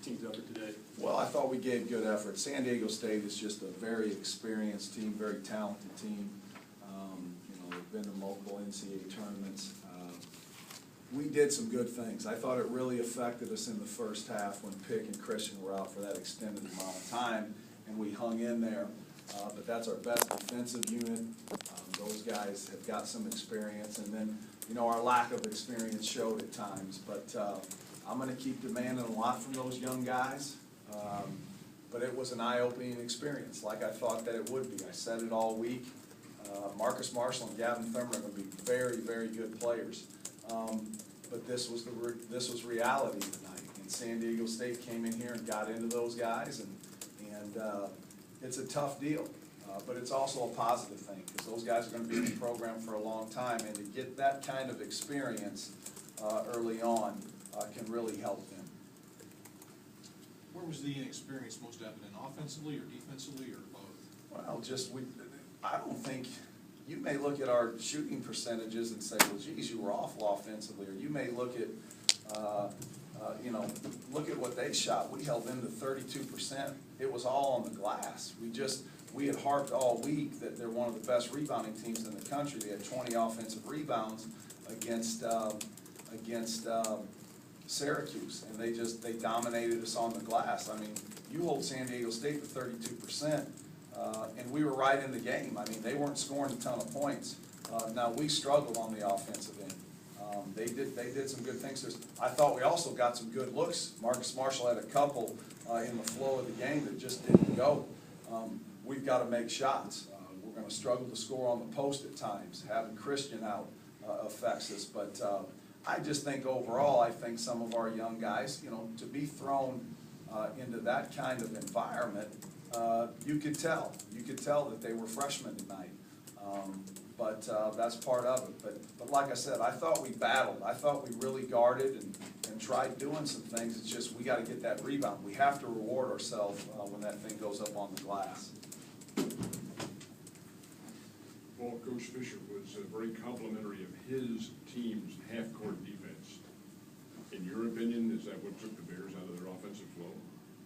team's effort today? Well, I thought we gave good effort. San Diego State is just a very experienced team, very talented team. They've been to multiple NCAA tournaments. We did some good things. I thought it really affected us in the first half when Pick and Christian were out for that extended amount of time, and we hung in there. But that's our best defensive unit. Those guys have got some experience, and then, our lack of experience showed at times. But I'm going to keep demanding a lot from those young guys. But it was an eye-opening experience, like I thought that it would be. I said it all week. Marcus Marshall and Gavin Thurman are going to be very, very good players. But this was reality tonight. And San Diego State came in here and got into those guys, and it's a tough deal. But it's also a positive thing, because those guys are going to be in the program for a long time, and to get that kind of experience early on can really help them. Where was the inexperience most evident, offensively or defensively or both? Well, I don't think, you may look at our shooting percentages and say, well, geez, you were awful offensively, or you may look at, look at what they shot. We held them to 32%. It was all on the glass. We had harped all week that they're one of the best rebounding teams in the country. They had 20 offensive rebounds against Syracuse, and they dominated us on the glass. I mean, you hold San Diego State to 32%, and we were right in the game. I mean, they weren't scoring a ton of points. Now, we struggled on the offensive end. They did some good things. I thought we also got some good looks. Marcus Marshall had a couple in the flow of the game that just didn't go. We've got to make shots. We're going to struggle to score on the post at times. Having Christian out affects us. But I just think overall, I think some of our young guys, to be thrown into that kind of environment, you could tell. You could tell that they were freshmen tonight. But that's part of it. But like I said, I thought we battled. I thought we really guarded and tried doing some things. It's just we got to get that rebound. We have to reward ourselves when that thing goes up on the glass. Well, Coach Fisher was very complimentary of his team's half-court defense. In your opinion, is that what took the Bears out of their offensive flow?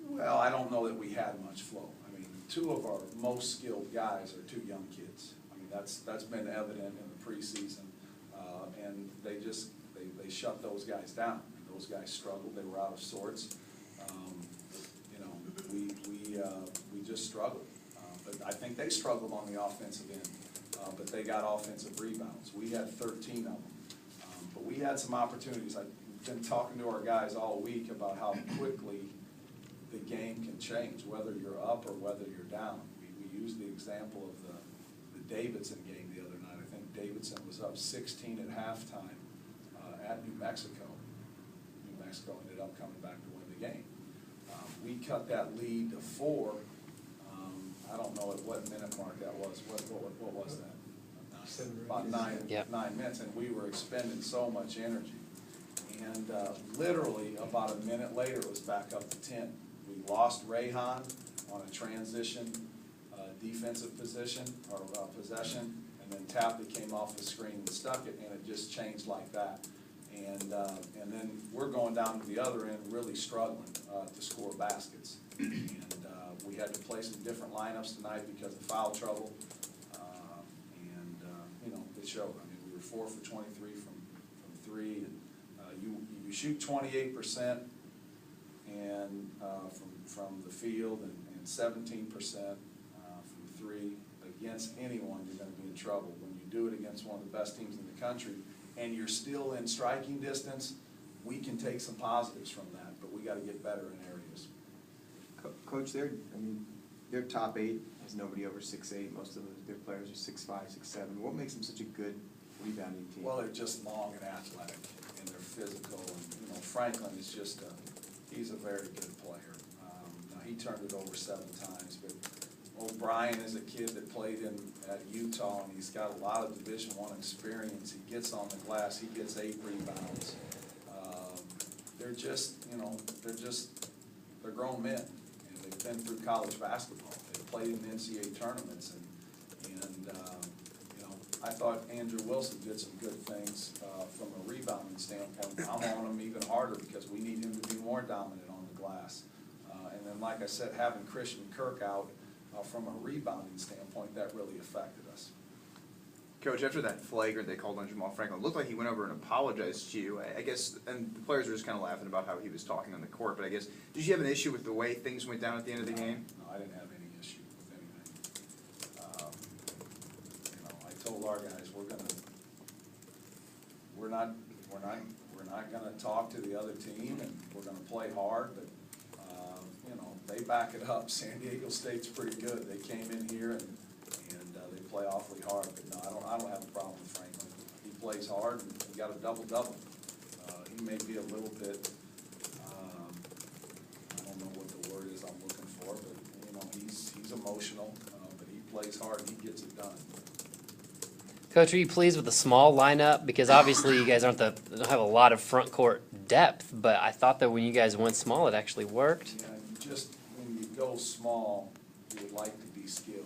Well, I don't know that we had much flow. I mean, two of our most skilled guys are two young kids. I mean, that's been evident in the preseason, and they shut those guys down. Those guys struggled. They were out of sorts. We just struggled. But I think they struggled on the offensive end. But they got offensive rebounds. We had 13 of them. But we had some opportunities. I've been talking to our guys all week about how quickly the game can change, whether you're up or whether you're down. We used the example of the Davidson game the other night. I think Davidson was up 16 at halftime at New Mexico. New Mexico ended up coming back to win the game. We cut that lead to 4. I don't know at what minute mark that was. What was that? About 9 minutes, and we were expending so much energy. And literally about a minute later, it was back up to 10. We lost Vaughan on a transition defensive position or possession, and then Tapley came off the screen and stuck it, and it just changed like that. And then we're going down to the other end, really struggling to score baskets. And we had to play some different lineups tonight because of foul trouble, it showed. I mean, we were 4 for 23 from 3, and you shoot 28% and from the field and 17% from 3 against anyone. You're going to be in trouble. When you do it against one of the best teams in the country, and you're still in striking distance, we can take some positives from that, but we got to get better in areas. Coach, their top 8 has nobody over 6'8". Most of their players are 6'5", 6'7". What makes them such a good rebounding team? Well, they're just long and athletic, and they're physical. And Franklin is just he's a very good player. Now he turned it over 7 times, but O'Brien is a kid that played at Utah, and he's got a lot of Division I experience. He gets on the glass, he gets 8 rebounds. They're grown men, and they've been through college basketball. They've played in the NCAA tournaments, and I thought Andrew Wilson did some good things from a rebounding standpoint. I'm on him even harder because we need him to be more dominant on the glass. And like I said, having Christian Kirk out from a rebounding standpoint, that really affected us. Coach, after that flagrant they called on Jamal Franklin, it looked like he went over and apologized to you. I guess, and the players were just kind of laughing about how he was talking on the court, but I guess, did you have an issue with the way things went down at the end of the game? No, I didn't have any issue with anything. You know, I told our guys, we're not gonna talk to the other team, and we're gonna play hard, but, you know, they back it up. San Diego State's pretty good. They came in here and they play awfully hard, but no, I don't have a problem with Franklin. He plays hard, and he got a double-double. He may be a little bit, I don't know what the word is I'm looking for, but, you know, he's emotional, but he plays hard and he gets it done. Coach, are you pleased with the small lineup? Because obviously you guys don't have a lot of front court depth, but I thought that when you guys went small, it actually worked. Yeah, when you go small, you would like to be skilled.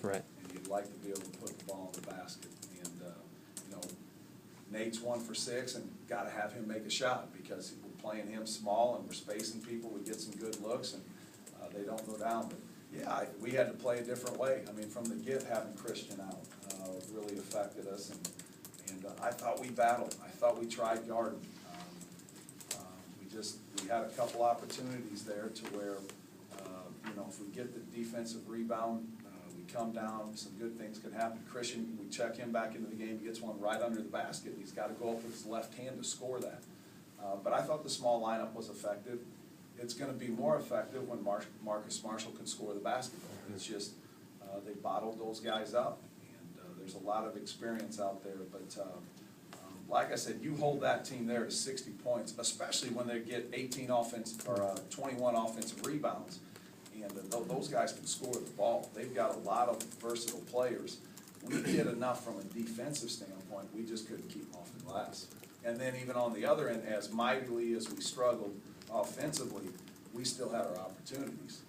Right. And you'd like to be able to put the ball in the basket. And, you know, Nate's 1 for 6, and got to have him make a shot, because we're playing him small and we're spacing people. We get some good looks, and they don't go down. But, yeah, we had to play a different way. I mean, from the get, having Christian out really affected us. And I thought we battled. I thought we tried guarding. We had a couple opportunities there to where, you know, if we get the defensive rebound, we come down, some good things can happen. Christian, we check him back into the game, he gets one right under the basket, and he's got to go up with his left hand to score that. But I thought the small lineup was effective. It's going to be more effective when Marcus Marshall can score the basketball. It's just, they bottled those guys up, and there's a lot of experience out there, but like I said, you hold that team there to 60 points, especially when they get 21 offensive rebounds, and those guys can score the ball. They've got a lot of versatile players. We did enough from a defensive standpoint, we just couldn't keep them off the glass. And then even on the other end, as mightily as we struggled offensively, we still had our opportunities.